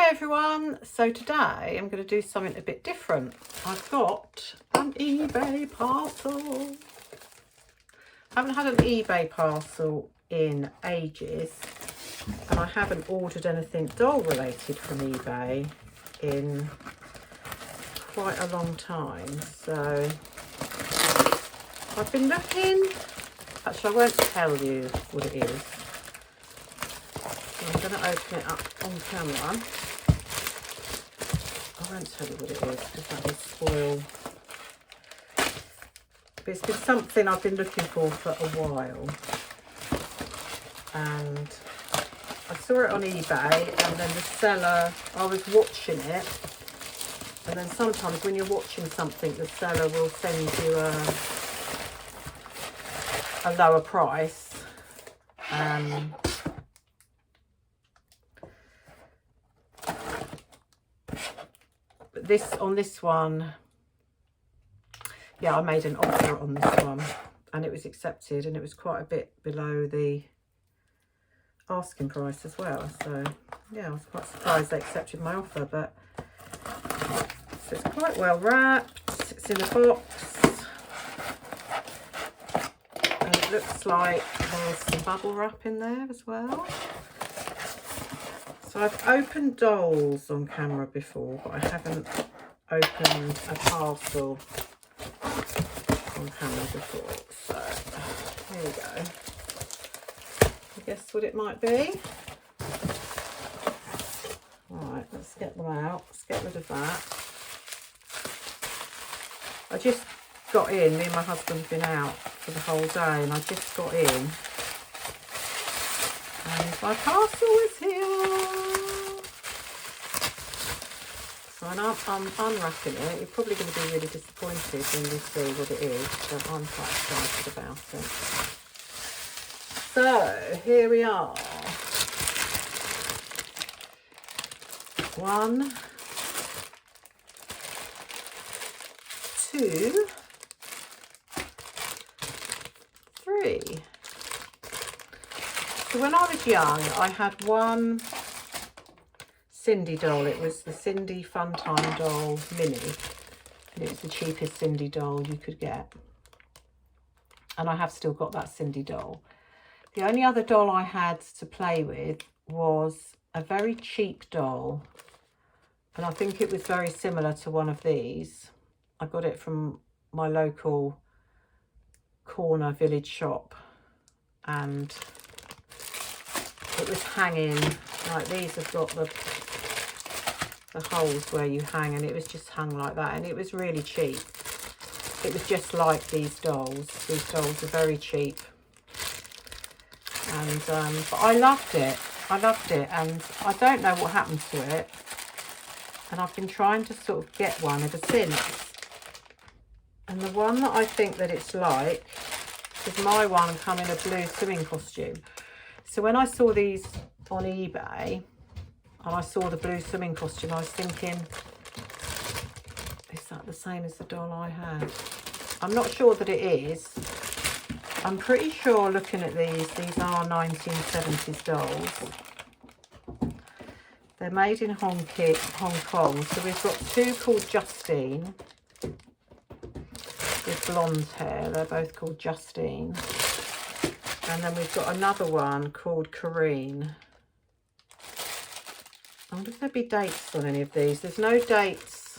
Hi everyone, so today I'm going to do something a bit different. I've got an eBay parcel. I haven't had an eBay parcel in ages, and I haven't ordered anything doll related from eBay in quite a long time. So I've been looking, actually I won't tell you what it is. I'm going to open it up on camera. I won't tell you what it is because that will spoil. But it's been something I've been looking for a while. And I saw it on eBay, and then the seller, I was watching it. And then sometimes when you're watching something, the seller will send you a lower price. On this one, yeah, I made an offer on this one and it was accepted, and it was quite a bit below the asking price as well. So yeah, I was quite surprised they accepted my offer. But so it's quite well wrapped, it's in a box, and it looks like there's some bubble wrap in there as well. So I've opened dolls on camera before, but I haven't opened a parcel on camera before. So here we go. I guess what it might be. Right, let's get them out. Let's get rid of that. I just got in, me and my husband have been out for the whole day, and I just got in. And my parcel is here. So when I'm unwrapping it, you're probably going to be really disappointed when you see what it is, but I'm quite excited about it. So here we are. 1, 2, 3. So when I was young, I had one Cindy doll. It was the Cindy Funtime doll mini, and it was the cheapest Cindy doll you could get. And I have still got that Cindy doll. The only other doll I had to play with was a very cheap doll, and I think it was very similar to one of these. I got it from my local corner village shop, and it was hanging like these have got the holes where you hang, and it was just hung like that, and it was really cheap. It was just like these dolls. These dolls are very cheap, and but I loved it. And I don't know what happened to it, and I've been trying to sort of get one ever since. And the one that I think that it's like is my one come in a blue swimming costume. So when I saw these on eBay and I saw the blue swimming costume, I was thinking, is that the same as the doll I had? I'm not sure that it is. I'm pretty sure looking at these are 1970s dolls. They're made in Hong Kong. So we've got two called Justine with blonde hair. They're both called Justine. And then we've got another one called Kareen. I wonder if there'd be dates on any of these. There's no dates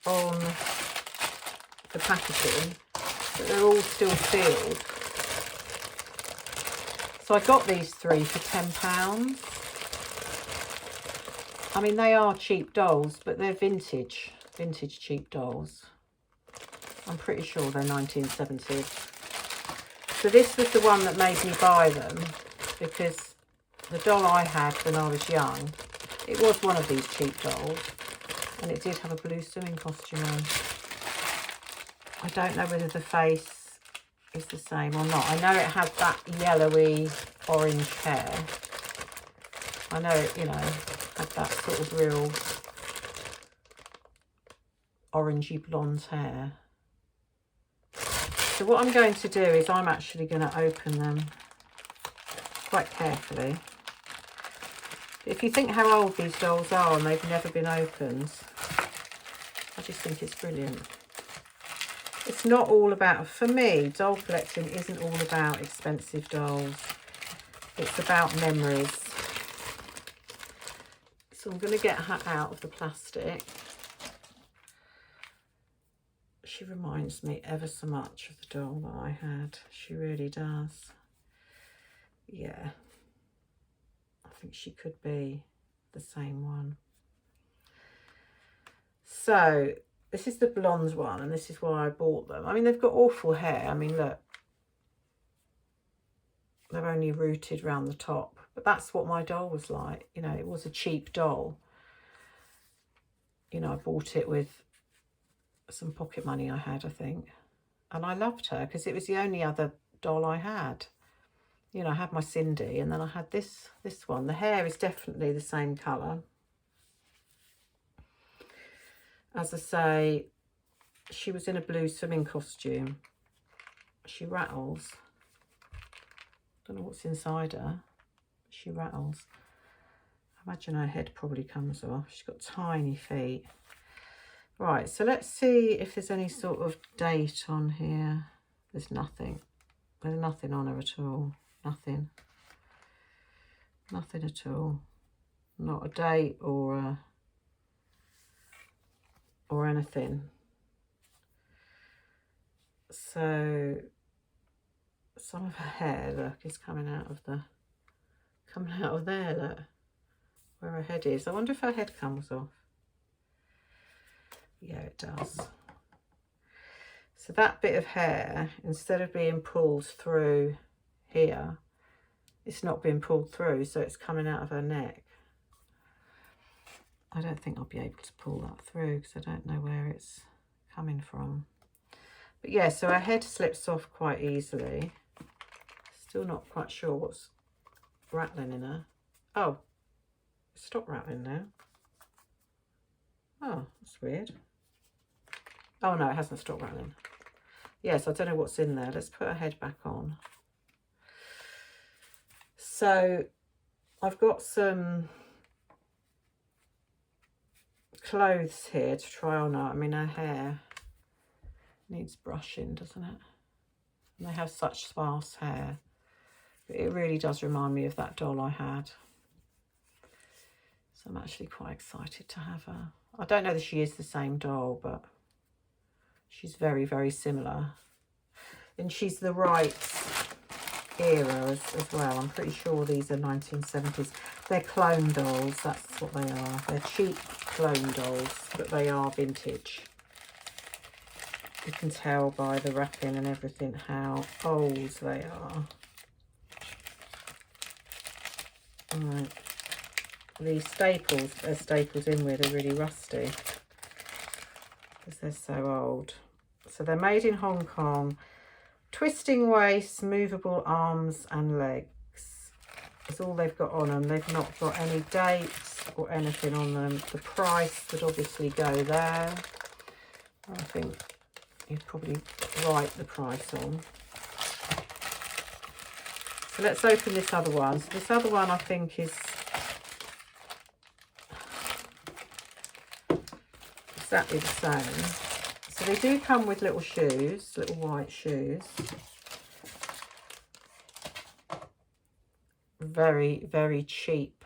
on the packaging, but they're all still sealed. So I got these 3 for £10. I mean, they are cheap dolls, but they're vintage cheap dolls. I'm pretty sure they're 1970s. So this was the one that made me buy them, because the doll I had when I was young, it was one of these cheap dolls, and it did have a blue swimming costume on. I don't know whether the face is the same or not. I know it had that yellowy orange hair. I know it, had that sort of real orangey blonde hair. So what I'm going to do is I'm actually going to open them quite carefully, If you think how old these dolls are and they've never been opened, I just think it's brilliant. It's not all about, for me, doll collecting isn't all about expensive dolls. It's about memories. So I'm going to get her out of the plastic. She reminds me ever so much of the doll that I had. She really does. Yeah. I think she could be the same one. So this is the blonde one, and this is why I bought them. I mean, they've got awful hair. I mean, look. They're only rooted around the top. But that's what my doll was like. You know, it was a cheap doll. You know, I bought it with some pocket money I had, I think. And I loved her because it was the only other doll I had. You know, I had my Cindy, and then I had this one. The hair is definitely the same colour. As I say, she was in a blue swimming costume. She rattles. Don't know what's inside her. She rattles. I imagine her head probably comes off. She's got tiny feet. Right, so let's see if there's any sort of date on here. There's nothing. There's nothing on her at all. Nothing. Nothing at all. Not a date or anything. So some of her hair, look, is coming out of there, look, where her head is. I wonder if her head comes off. Yeah, it does. So that bit of hair, instead of being pulled through here, it's not being pulled through, so it's coming out of her neck. I don't think I'll be able to pull that through because I don't know where it's coming from. But yeah, so her head slips off quite easily. Still not quite sure what's rattling in her. Oh, stop rattling now. Oh, that's weird. Oh no, it hasn't stopped rattling. Yes, I don't know what's in there. Let's put her head back on. So I've got some clothes here to try on her. I mean, her hair needs brushing, doesn't it? And they have such sparse hair. But it really does remind me of that doll I had. So I'm actually quite excited to have her. I don't know that she is the same doll, but she's very, very similar. And she's the right era as well. I'm pretty sure these are 1970s. They're clone dolls, that's what they are. They're cheap clone dolls, but they are vintage. You can tell by the wrapping and everything how old they are. Right. These staples they're stapled in with are really rusty because they're so old. So they're made in Hong Kong. Twisting waist, movable arms and legs. That's all they've got on them. They've not got any dates or anything on them. The price would obviously go there. I think you'd probably write the price on. So let's open this other one. So this other one I think is exactly the same. So they do come with little shoes, little white shoes. Very, very cheap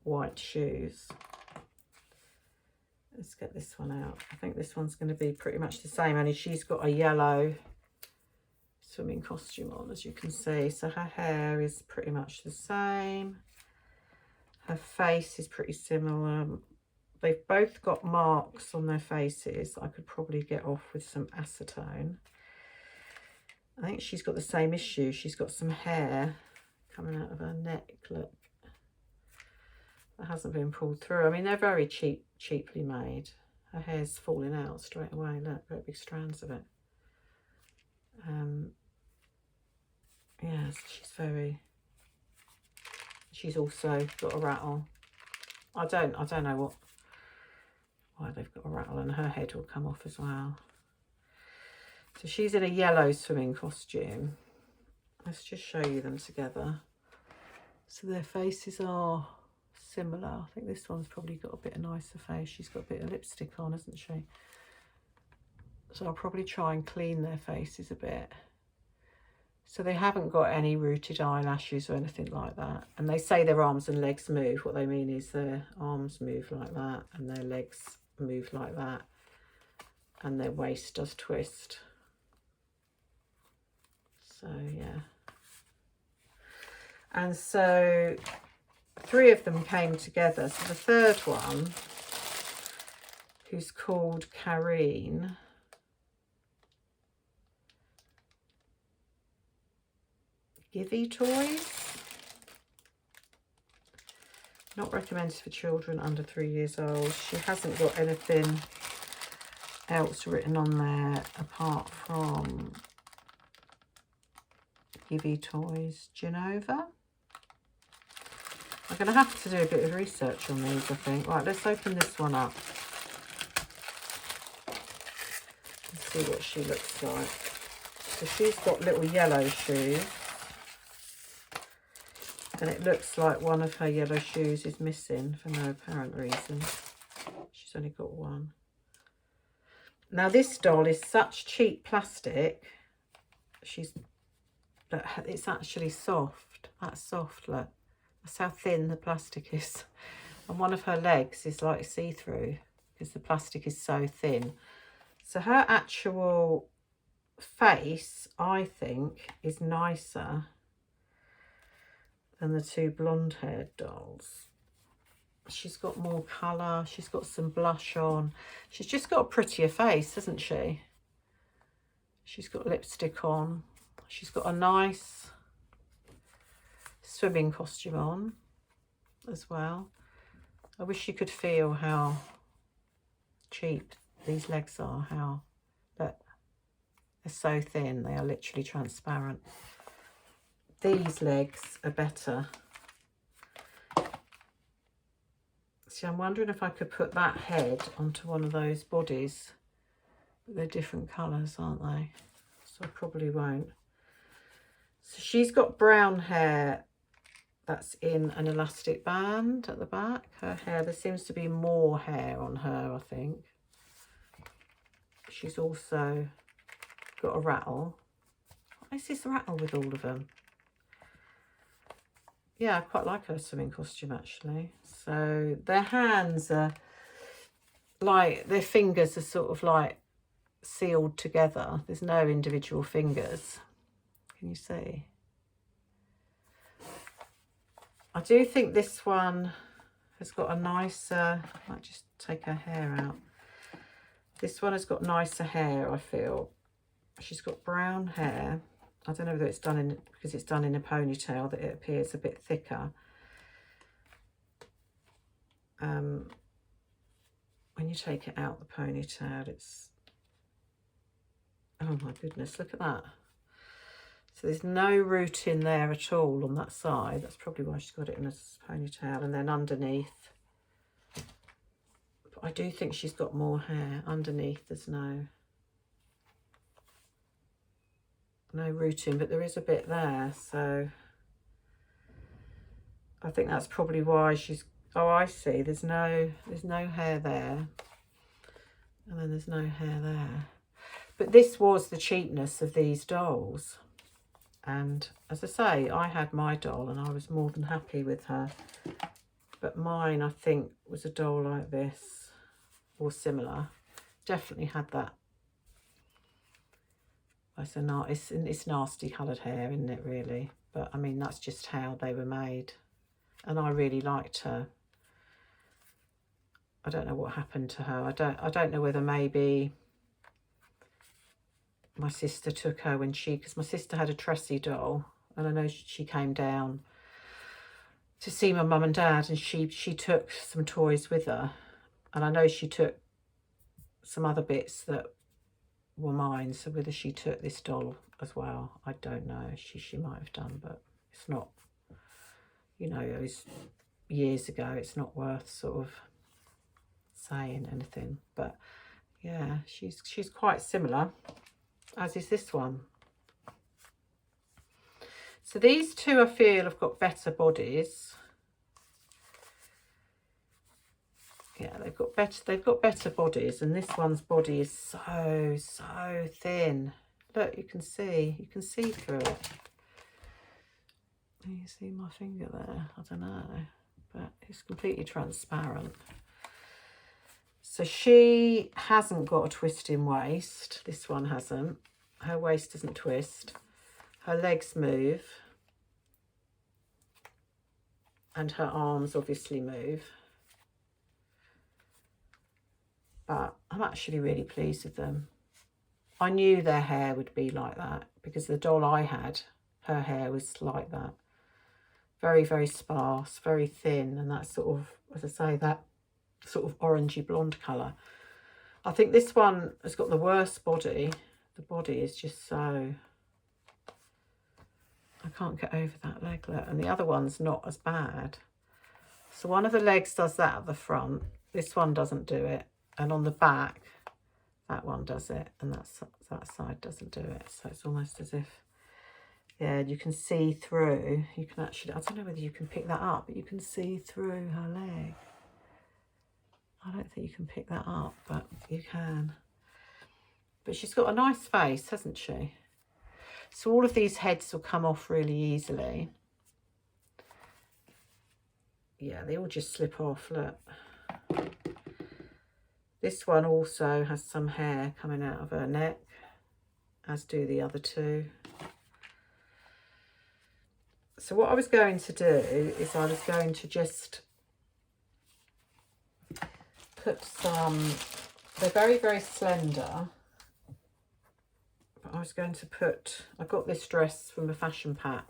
white shoes. Let's get this one out. I think this one's going to be pretty much the same, only she's got a yellow swimming costume on, as you can see. So her hair is pretty much the same. Her face is pretty similar. They've both got marks on their faces. I could probably get off with some acetone. I think she's got the same issue. She's got some hair coming out of her neck, look. That hasn't been pulled through. I mean, they're very cheaply made. Her hair's falling out straight away. Look, very big strands of it. Yes, she's also got a rattle. I don't know why they've got a rattle, and her head will come off as well. So she's in a yellow swimming costume. Let's just show you them together. So their faces are similar. I think this one's probably got a bit of nicer face. She's got a bit of lipstick on, hasn't she? So I'll probably try and clean their faces a bit. So they haven't got any rooted eyelashes or anything like that. And they say their arms and legs move. What they mean is their arms move like that and their legs move like that. And their waist does twist. So, yeah. And so 3 of them came together. So the third one, who's called Karine, Givey Toys. Not recommended for children under 3 years old. She hasn't got anything else written on there apart from Givey Toys Genova. I'm going to have to do a bit of research on these, I think. Right, let's open this one up and see what she looks like. So she's got little yellow shoes. And it looks like one of her yellow shoes is missing for no apparent reason. She's only got one. Now this doll is such cheap plastic. It's actually soft. That's soft, look. That's how thin the plastic is. And one of her legs is like see-through because the plastic is so thin. So her actual face, I think, is nicer than the 2 blonde-haired dolls. She's got more colour. She's got some blush on. She's just got a prettier face, hasn't she? She's got lipstick on. She's got a nice swimming costume on as well. I wish you could feel how cheap these legs are. Look, they're so thin. They are literally transparent. These legs are better. See, I'm wondering if I could put that head onto one of those bodies. But they're different colours, aren't they? So I probably won't. So she's got brown hair that's in an elastic band at the back. Her hair, there seems to be more hair on her, I think. She's also got a rattle. What is this rattle with all of them? Yeah, I quite like her swimming costume, actually. So their hands are like, their fingers are sort of like sealed together. There's no individual fingers. Can you see? I do think this one has got a nicer, I might just take her hair out. This one has got nicer hair, I feel. She's got brown hair. I don't know whether it's done in, because it's done in a ponytail, that it appears a bit thicker. When you take it out the ponytail, it's, oh my goodness, look at that. So there's no root in there at all on that side. That's probably why she's got it in a ponytail. And then underneath, but I do think she's got more hair. Underneath there's no rooting, but there is a bit there. So I think that's probably why she's, oh, I see. There's no hair there. And then there's no hair there. But this was the cheapness of these dolls. And as I say, I had my doll and I was more than happy with her. But mine, I think, was a doll like this or similar. Definitely had that. It's nasty coloured hair, isn't it, really? But, I mean, that's just how they were made. And I really liked her. I don't know what happened to her. I don't know whether maybe my sister took her when because my sister had a Tressie doll, and I know she came down to see my mum and dad, and she took some toys with her, and I know she took some other bits that were mine. So whether she took this doll as well, I don't know. She might have done, but it's not, you know, it was years ago. It's not worth sort of saying anything. But yeah, she's quite similar, as is this one. So these two, I feel, have got better bodies. Yeah, they've got better bodies, and this one's body is so thin. Look, you can see through it. You see my finger there? I don't know, but it's completely transparent. So she hasn't got a twisting waist. This one hasn't. Her waist doesn't twist. Her legs move. And her arms obviously move. But I'm actually really pleased with them. I knew their hair would be like that because the doll I had, her hair was like that. Very sparse, very thin, and that sort of, as I say, that sort of orangey blonde colour. I think this one has got the worst body. The body is just so... I can't get over that leg, look. And the other one's not as bad. So one of the legs does that at the front. This one doesn't do it. And on the back, that one does it. And that side doesn't do it. So it's almost as if... Yeah, you can see through. You can actually, I don't know whether you can pick that up, but you can see through her leg. I don't think you can pick that up, but you can. But she's got a nice face, hasn't she? So all of these heads will come off really easily. Yeah, they all just slip off, look. This one also has some hair coming out of her neck, as do the other two. So what I was going to do is I was going to just put some, they're very slender, but I was going to put, I got this dress from a fashion pack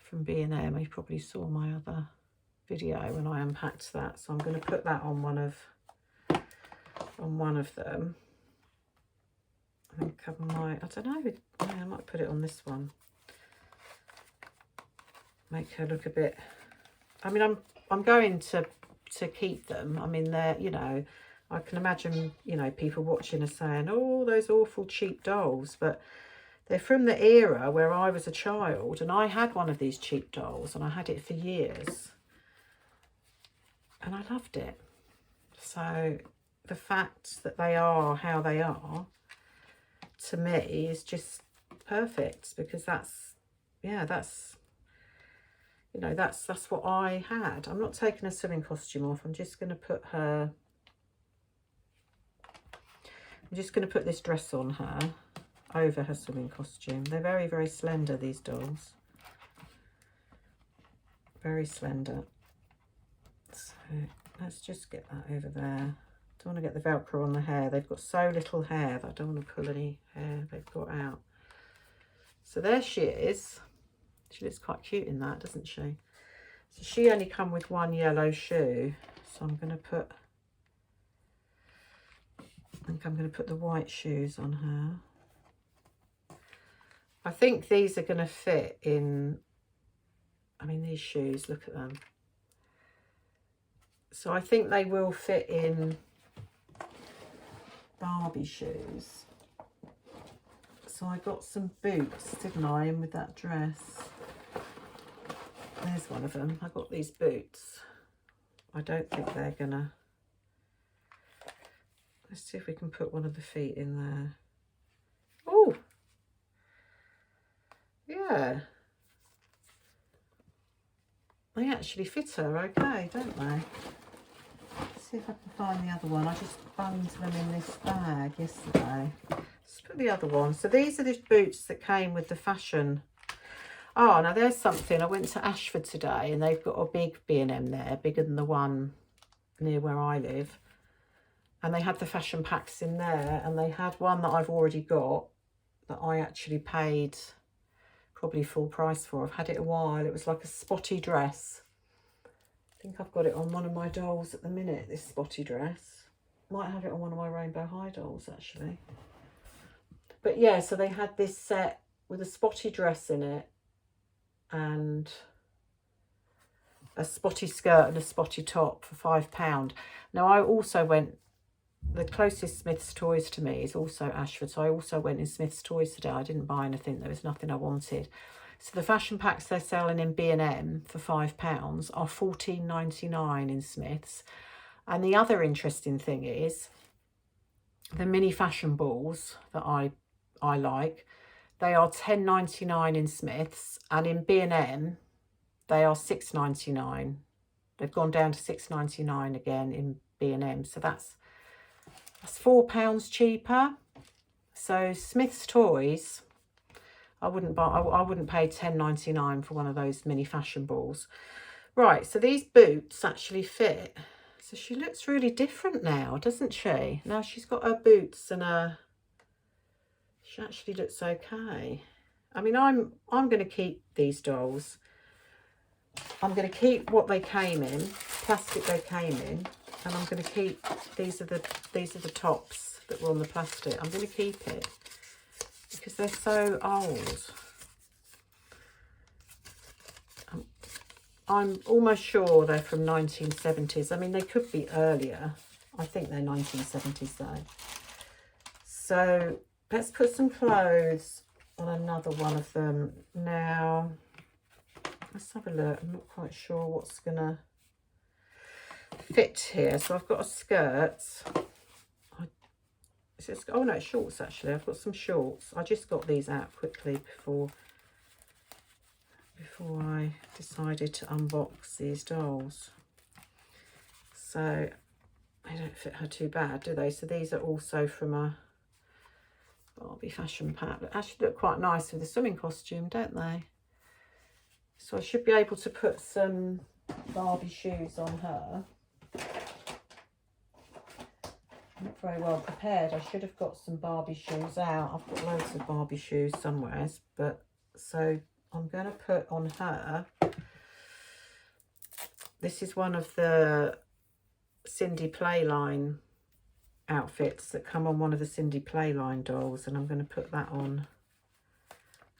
from B&M. You probably saw my other video when I unpacked that, so I'm going to put that on one of them. I think I might, I don't know, yeah, I might put it on this one. Make her look a bit, I mean, I'm going to keep them. I mean, they're, you know, I can imagine, you know, people watching are saying, oh, those awful cheap dolls, but they're from the era where I was a child, and I had one of these cheap dolls, and I had it for years, and I loved it. So the fact that they are how they are, to me, is just perfect, because that's, yeah, that's, you know, that's what I had. I'm not taking a swimming costume off. I'm just going to put her, I'm just going to put this dress on her over her swimming costume. They're very slender, these dolls. Very slender. So let's just get that over there. Don't want to get the Velcro on the hair. They've got so little hair that I don't want to pull any hair they've got out. So there she is. She looks quite cute in that, doesn't she? So she only come with one yellow shoe. So I'm going to put, I think I'm going to put the white shoes on her. I think these are going to fit in, I mean, these shoes, look at them. So I think they will fit in Barbie shoes. So I got some boots, didn't I, in with that dress. There's one of them. I got these boots. I don't think they're gonna... Let's see if we can put one of the feet in there. Oh! Yeah. They actually fit her okay, don't they? Let's see if I can find the other one. I just bunged them in this bag yesterday. Let's put the other one. So these are the boots that came with the fashion. Oh, now there's something. I went to Ashford today, and they've got a big B&M there, bigger than the one near where I live. And they had the fashion packs in there, and they had one that I've already got that I actually paid probably full price for. I've had it a while. It was like a spotty dress. I think I've got it on one of my dolls at the minute, this spotty dress. Might have it on one of my rainbow high dolls, actually. But yeah, so they had this set with a spotty dress in it, and a spotty skirt and a spotty top for £5. Now I also went, the closest Smith's Toys to me is also Ashford, so I also went in Smith's Toys today. I didn't buy anything, there was nothing I wanted. So the fashion packs they're selling in B&M for £5 are £14.99 in Smith's, And the other interesting thing is the mini fashion balls that I like. They are £10.99 in Smiths, and in B&M they are £6.99. They've gone down to £6.99 again in B&M, so that's £4 cheaper. So Smith's Toys, I wouldn't buy. I wouldn't pay £10.99 for one of those mini fashion balls. Right, so these boots actually fit. So she looks really different now, doesn't she? Now she's got her boots and her... She actually looks okay. I mean, I'm going to keep these dolls. I'm going to keep what they came in, plastic they came in, and I'm going to keep these are the tops that were on the plastic. I'm going to keep it because they're so old. I'm almost sure they're from 1970s. I mean, they could be earlier. I think they're 1970s though. So let's put some clothes on another one of them. Now, let's have a look. I'm not quite sure what's going to fit here. So I've got a skirt. Oh no, it's shorts actually. I've got some shorts. I just got these out quickly before I decided to unbox these dolls. So they don't fit her too bad, do they? So these are also from a Barbie fashion pack. But actually look quite nice with the swimming costume, don't they? So I should be able to put some Barbie shoes on her. I'm not very well prepared. I should have got some Barbie shoes out. I've got loads of Barbie shoes somewhere, but so I'm going to put on her, this is one of the Cindy Playline outfits that come on one of the Cindy Playline dolls, and I'm going to put that on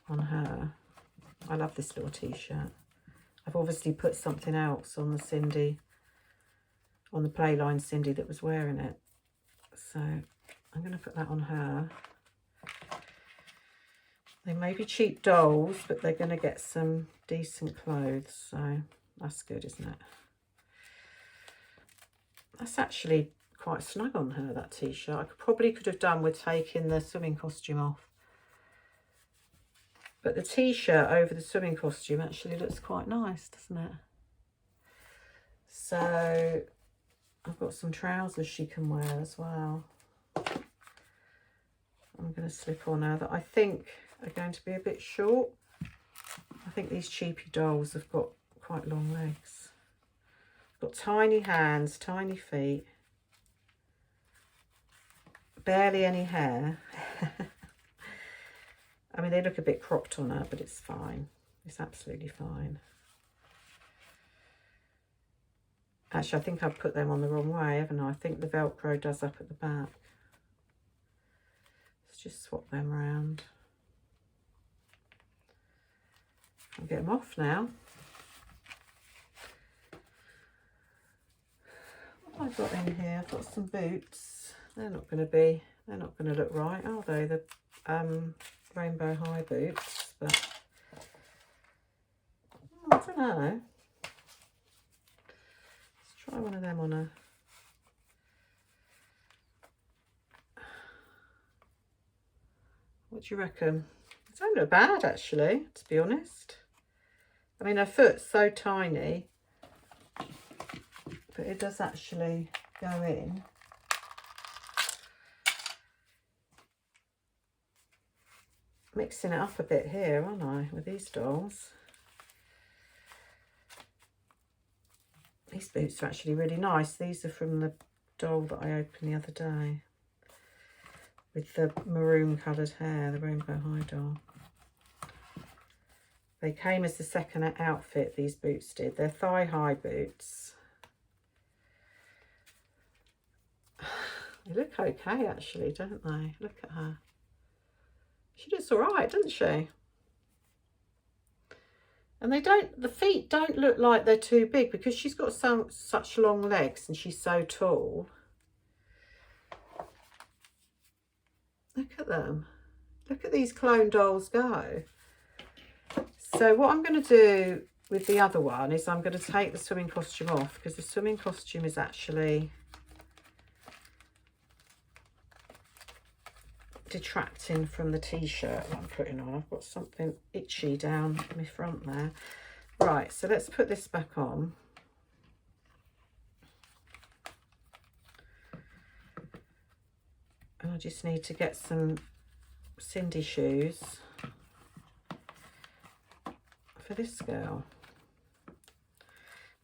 her. I love this little t-shirt. I've obviously put something else on the Playline Cindy that was wearing it. So I'm going to put that on her. They may be cheap dolls, but they're going to get some decent clothes. So that's good, isn't it? That's actually quite snug on her, that t-shirt. I probably could have done with taking the swimming costume off. But the t-shirt over the swimming costume actually looks quite nice, doesn't it? So I've got some trousers she can wear as well. I'm going to slip on her that I think are going to be a bit short. I think these cheapy dolls have got quite long legs. Got tiny hands, tiny feet. Barely any hair. I mean, they look a bit cropped on her, but it's fine. It's absolutely fine. Actually, I think I've put them on the wrong way, haven't I? I think the Velcro does up at the back. Let's just swap them around. I'll get them off now. What have I got in here? I've got some boots. They're not going to look right, are they? The rainbow high boots, but I don't know. Let's try one of them on a... What do you reckon? It don't look bad actually, to be honest. I mean, her foot's so tiny, but it does actually go in. Mixing it up a bit here, aren't I, with these dolls? These boots are actually really nice. These are from the doll that I opened the other day with the maroon coloured hair, the rainbow high doll. They came as the second outfit, these boots did. They're thigh-high boots. They look okay, actually, don't they? Look at her. She looks all right, doesn't she? And the feet don't look like they're too big because she's got such long legs and she's so tall. Look at them. Look at these clone dolls go. So what I'm going to do with the other one is I'm going to take the swimming costume off, because the swimming costume is actually detracting from the t-shirt that I'm putting on. I've got something itchy down my front there. Right, so let's put this back on. And I just need to get some Cindy shoes for this girl.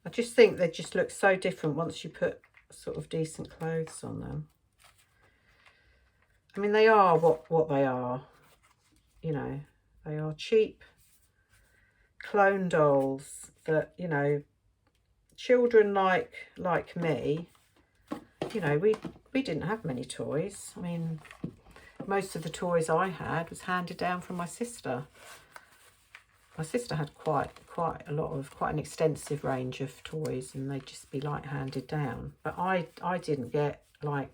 I just think they just look so different once you put sort of decent clothes on them. I mean, they are what they are, you know, they are cheap clone dolls that, you know, children like me, you know, we didn't have many toys. I mean, most of the toys I had was handed down from my sister. My sister had quite an extensive range of toys, and they'd just be like handed down. But I didn't get, like,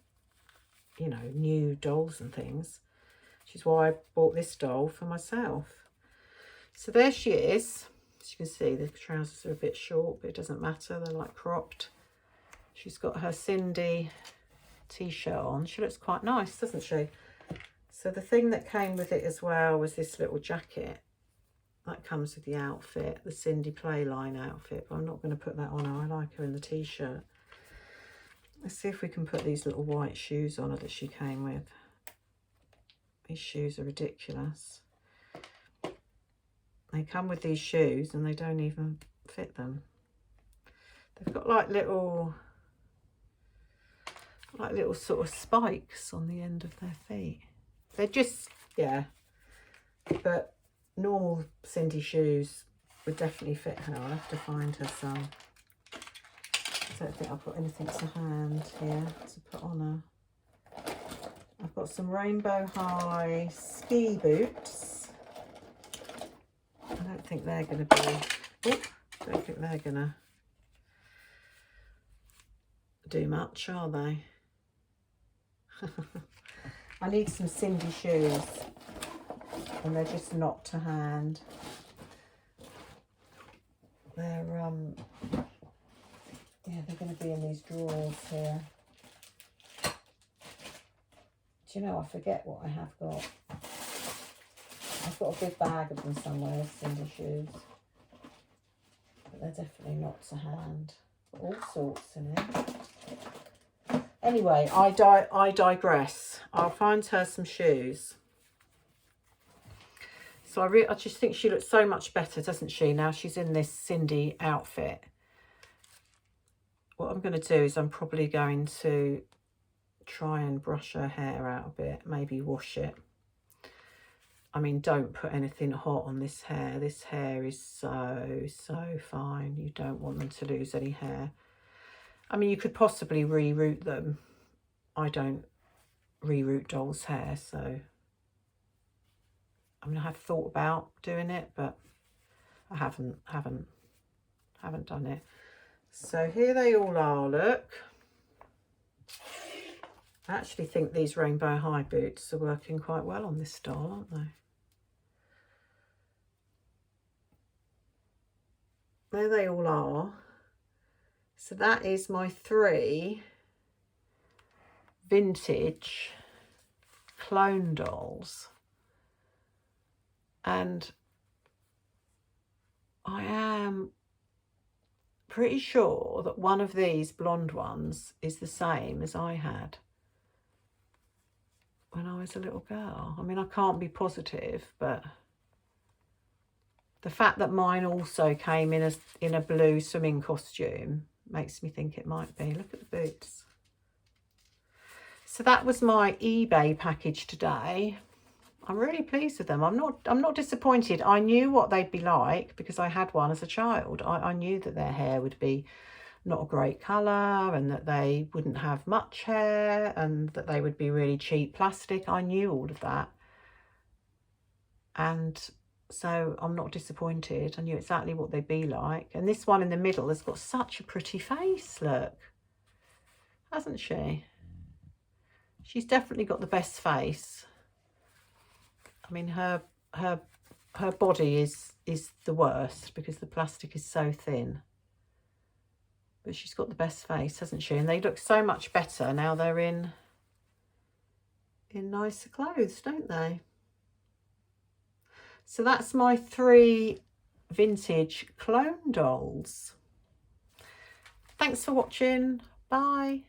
you know, new dolls and things, which is why I bought this doll for myself. So there she is. As you can see, the trousers are a bit short, but it doesn't matter, they're like cropped. She's got her Cindy t-shirt on. She looks quite nice, doesn't she? So the thing that came with it as well was this little jacket. That comes with the outfit, the Cindy Playline outfit, but I'm not going to put that on her. I like her in the t-shirt. Let's see if we can put these little white shoes on her that she came with. These shoes are ridiculous. They come with these shoes and they don't even fit them. They've got like little sort of spikes on the end of their feet. They're just, yeah, but normal Cindy shoes would definitely fit her. I'll have to find her some. I don't think I've got anything to hand here to put on her. I've got some rainbow high ski boots. I don't think they're going to be, I don't think they're going to do much, are they? I need some Cindy shoes, and they're just not to hand. They're yeah, they're going to be in these drawers here. Do you know, I forget what I have got. I've got a big bag of them somewhere, Cindy shoes, but they're definitely not to hand. All sorts in it. Anyway, I digress. I'll find her some shoes. So I just think she looks so much better, doesn't she? Now she's in this Cindy outfit. What I'm going to do is I'm probably going to try and brush her hair out a bit, maybe wash it. I mean, don't put anything hot on this hair. This hair is so fine. You don't want them to lose any hair. I mean, you could possibly reroot them. I don't reroot dolls' hair, so I mean, I have thought about doing it, but I haven't done it. So here they all are, look. I actually think these rainbow high boots are working quite well on this doll, aren't they? There they all are. So that is my 3 vintage clone dolls. And I am pretty sure that one of these blonde ones is the same as I had when I was a little girl. I mean, I can't be positive, but the fact that mine also came in a blue swimming costume makes me think it might be. Look at the boots. So that was my eBay package today. I'm really pleased with them. I'm not disappointed. I knew what they'd be like because I had one as a child. I knew that their hair would be not a great colour, and that they wouldn't have much hair, and that they would be really cheap plastic. I knew all of that. And so I'm not disappointed. I knew exactly what they'd be like. And this one in the middle has got such a pretty face, look. Hasn't she? She's definitely got the best face. I mean, her her body is the worst because the plastic is so thin. But she's got the best face, hasn't she? And they look so much better now they're in nicer clothes, don't they? So that's my 3 vintage clone dolls. Thanks for watching. Bye.